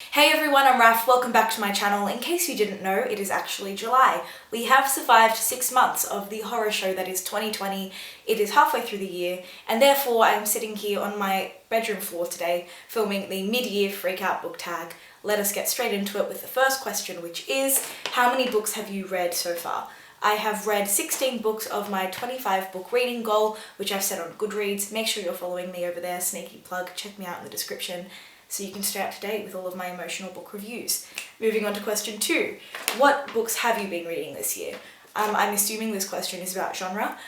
Hey everyone, I'm Raf. Welcome back to my channel. In case you didn't know, it is actually July. We have survived 6 months of the horror show that is 2020. It is halfway through the year, and therefore I am sitting here on my bedroom floor today filming the mid-year freakout book tag. Let us get straight into it with the first question, which is, how many books have you read so far? I have read 16 books of my 25 book reading goal, which I've set on Goodreads. Make sure you're following me over there, sneaky plug, check me out in the description, so you can stay up to date with all of my emotional book reviews. Moving on to question 2. What books have you been reading this year? I'm assuming this question is about genre.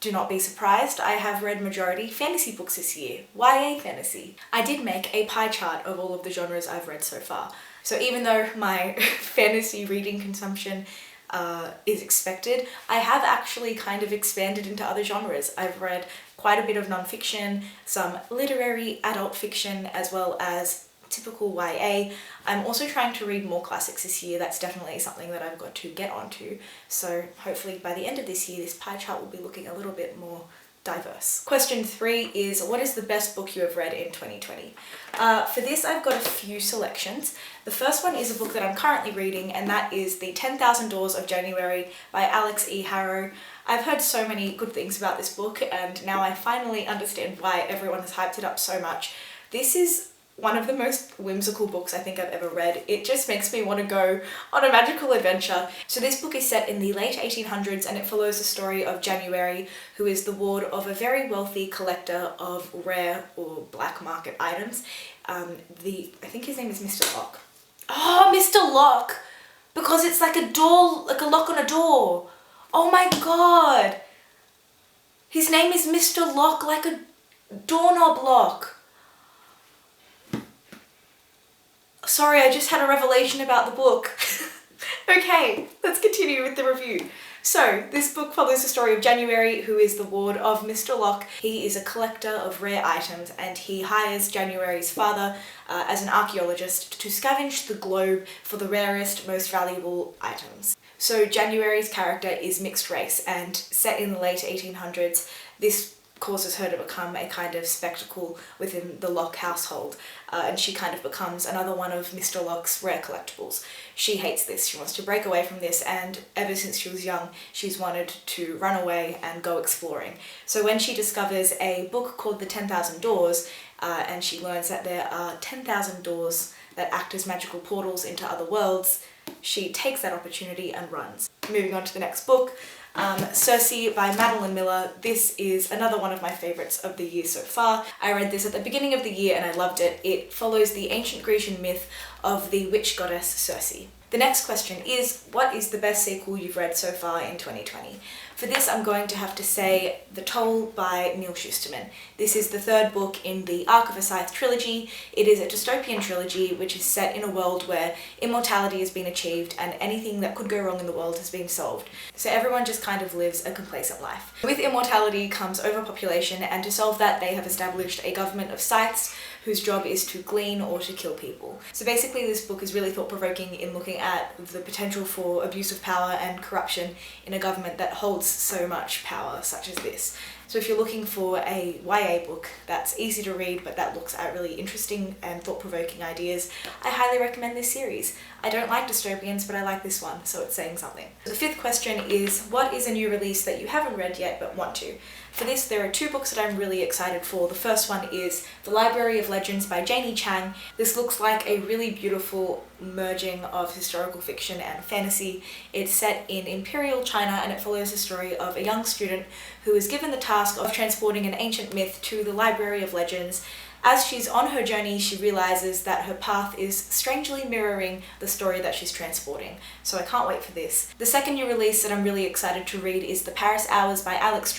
Do not be surprised, I have read majority fantasy books this year. YA fantasy. I did make a pie chart of all of the genres I've read so far. So even though my fantasy reading consumption is expected, I have actually kind of expanded into other genres. I've read quite a bit of non-fiction, some literary adult fiction, as well as typical YA. I'm also trying to read more classics this year. That's definitely something that I've got to get onto. So hopefully by the end of this year, this pie chart will be looking a little bit more diverse. Question 3 is, what is the best book you have read in 2020? For this, I've got a few selections. The first one is a book that I'm currently reading, and that is The 10,000 Doors of January by Alix Harrow. I've heard so many good things about this book, and now I finally understand why everyone has hyped it up so much. This is one of the most whimsical books I think I've ever read. It just makes me want to go on a magical adventure. So this book is set in the late 1800s, and it follows the story of January, who is the ward of a very wealthy collector of rare or black market items. I think his name is Mr. Locke. Oh, Mr. Locke! Because it's like a door, like a lock on a door. Oh my god! His name is Mr. Locke, like a doorknob lock. Sorry, I just had a revelation about the book. Okay, let's continue with the review. So, this book follows the story of January, who is the ward of Mr. Locke. He is a collector of rare items, and he hires January's father as an archaeologist to scavenge the globe for the rarest, most valuable items. So January's character is mixed race, and set in the late 1800s, this causes her to become a kind of spectacle within the Locke household, and she kind of becomes another one of Mr. Locke's rare collectibles. She hates this, she wants to break away from this, and ever since she was young, she's wanted to run away and go exploring. So when she discovers a book called The 10,000 Doors, and she learns that there are 10,000 doors that act as magical portals into other worlds, she takes that opportunity and runs. Moving on to the next book, Circe by Madeline Miller. This is another one of my favourites of the year so far. I read this at the beginning of the year and I loved it. It follows the ancient Grecian myth of the witch goddess Circe. The next question is, what is the best sequel you've read so far in 2020? For this, I'm going to have to say The Toll by Neal Schusterman. This is the third book in the Arc of a Scythe trilogy. It is a dystopian trilogy which is set in a world where immortality has been achieved and anything that could go wrong in the world has been solved. So everyone just kind of lives a complacent life. With immortality comes overpopulation, and to solve that they have established a government of scythes whose job is to glean or to kill people. So basically this book is really thought-provoking in looking at the potential for abuse of power and corruption in a government that holds so much power, such as this. So if you're looking for a YA book that's easy to read but that looks at really interesting and thought-provoking ideas, I highly recommend this series. I don't like dystopians, but I like this one, so it's saying something. The fifth question is, what is a new release that you haven't read yet but want to? For this, there are 2 books that I'm really excited for. The first one is The Library of Legends by Janie. This looks like a really beautiful merging of historical fiction and fantasy. It's set in Imperial China, and it follows the story of a young student who is given the task of transporting an ancient myth to the Library of Legends. As she's on her journey, she realizes that her path is strangely mirroring the story that she's transporting. So I can't wait for this. The second new release that I'm really excited to read is The Paris Hours by Alix.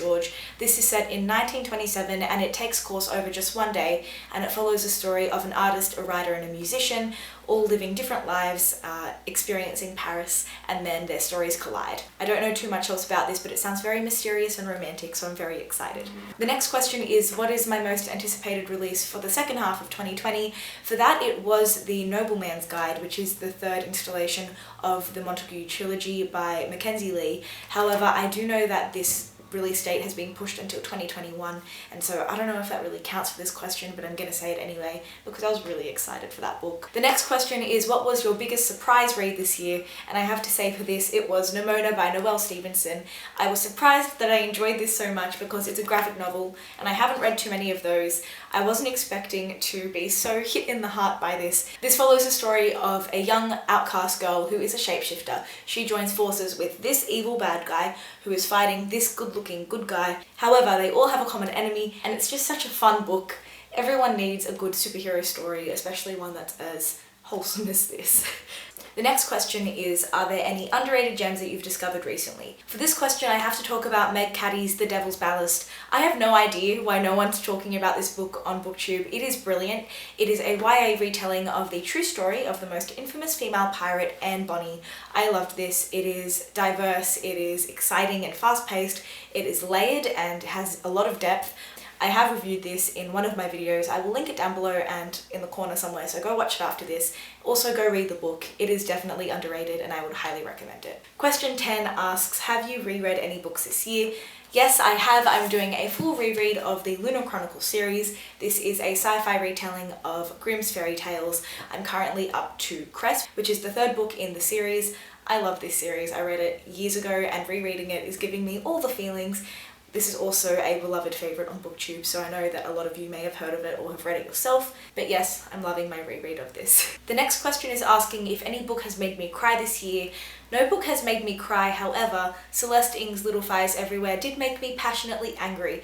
This is set in 1927, and it takes course over just one day, and it follows the story of an artist, a writer, and a musician, all living different lives, experiencing Paris, and then their stories collide. I don't know too much else about this, but it sounds very mysterious and romantic, so I'm very excited. The next question is, what is my most anticipated release for the second half of 2020? For that, it was The Nobleman's Guide, which is the third installation of the Montague Trilogy by Mackenzie. However, I do know that this release date has been pushed until 2021, and so I don't know if that really counts for this question, but I'm gonna say it anyway because I was really excited for that book. The next question is, what was your biggest surprise read this year? And I have to say for this, it was Nimona by Noelle Stevenson. I was surprised that I enjoyed this so much because it's a graphic novel and I haven't read too many of those. I wasn't expecting to be so hit in the heart by this. This follows the story of a young outcast girl who is a shapeshifter. She joins forces with this evil bad guy who is fighting this good-looking good guy. However, they all have a common enemy, and it's just such a fun book. Everyone needs a good superhero story, especially one that's as wholesome as this. The next question is, are there any underrated gems that you've discovered recently? For this question, I have to talk about Meg Caddy's The Devil's Ballast. I have no idea why no one's talking about this book on BookTube. It is brilliant. It is a YA retelling of the true story of the most infamous female pirate, Anne Bonny. I loved this. It is diverse, it is exciting and fast-paced, it is layered and has a lot of depth. I have reviewed this in one of my videos. I will link it down below and in the corner somewhere, so go watch it after this. Also go read the book. It is definitely underrated and I would highly recommend it. Question 10 asks, have you reread any books this year? Yes, I have. I'm doing a full reread of the Lunar Chronicles series. This is a sci-fi retelling of Grimm's fairy tales. I'm currently up to Crest, which is the third book in the series. I love this series. I read it years ago and rereading it is giving me all the feelings. This is also a beloved favourite on BookTube, so I know that a lot of you may have heard of it or have read it yourself, but yes, I'm loving my reread of this. The next question is asking if any book has made me cry this year. No book has made me cry, however, Celeste Ng's Little Fires Everywhere did make me passionately angry.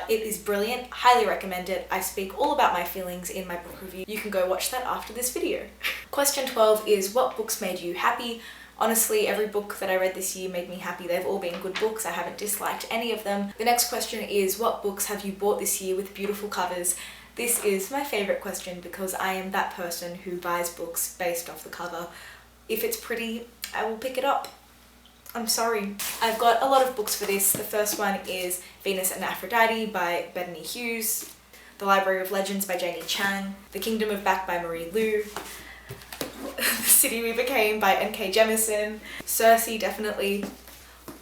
It is brilliant, highly recommend it. I speak all about my feelings in my book review. You can go watch that after this video. Question 12 is, what books made you happy? Honestly, every book that I read this year made me happy. They've all been good books. I haven't disliked any of them. The next question is, what books have you bought this year with beautiful covers? This is my favourite question because I am that person who buys books based off the cover. If it's pretty, I will pick it up. I'm sorry. I've got a lot of books for this. The first one is Venus and Aphrodite by Bethany Hughes, The Library of Legends by Janie Chang, The Kingdom of Back by Marie Lu, The City We Became by N.K. Jemisin, Circe definitely,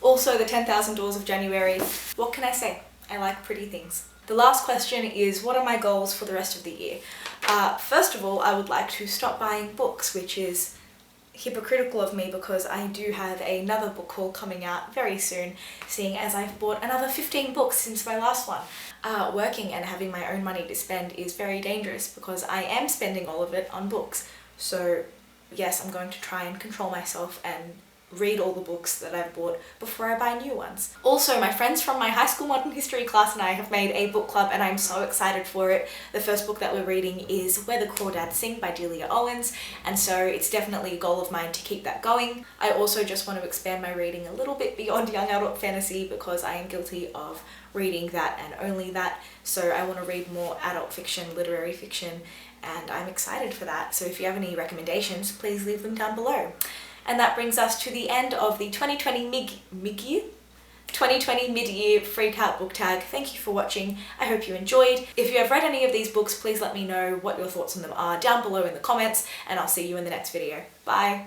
also The 10,000 Doors of January. What can I say? I like pretty things. The last question is, what are my goals for the rest of the year? First of all, I would like to stop buying books, which is hypocritical of me because I do have another book haul coming out very soon, seeing as I've bought another 15 books since my last one. Working and having my own money to spend is very dangerous because I am spending all of it on books. So yes, I'm going to try and control myself and read all the books that I've bought before I buy new ones. Also, my friends from my high school modern history class and I have made a book club and I'm so excited for it. The first book that we're reading is Where the Crawdads Sing by Delia Owens, and so it's definitely a goal of mine to keep that going. I also just want to expand my reading a little bit beyond young adult fantasy because I am guilty of reading that and only that, so I want to read more adult fiction, literary fiction, and I'm excited for that. So if you have any recommendations, please leave them down below. And that brings us to the end of the 2020 mid-year Freak Out book tag. Thank you for watching. I hope you enjoyed. If you have read any of these books, please let me know what your thoughts on them are down below in the comments, and I'll see you in the next video. Bye!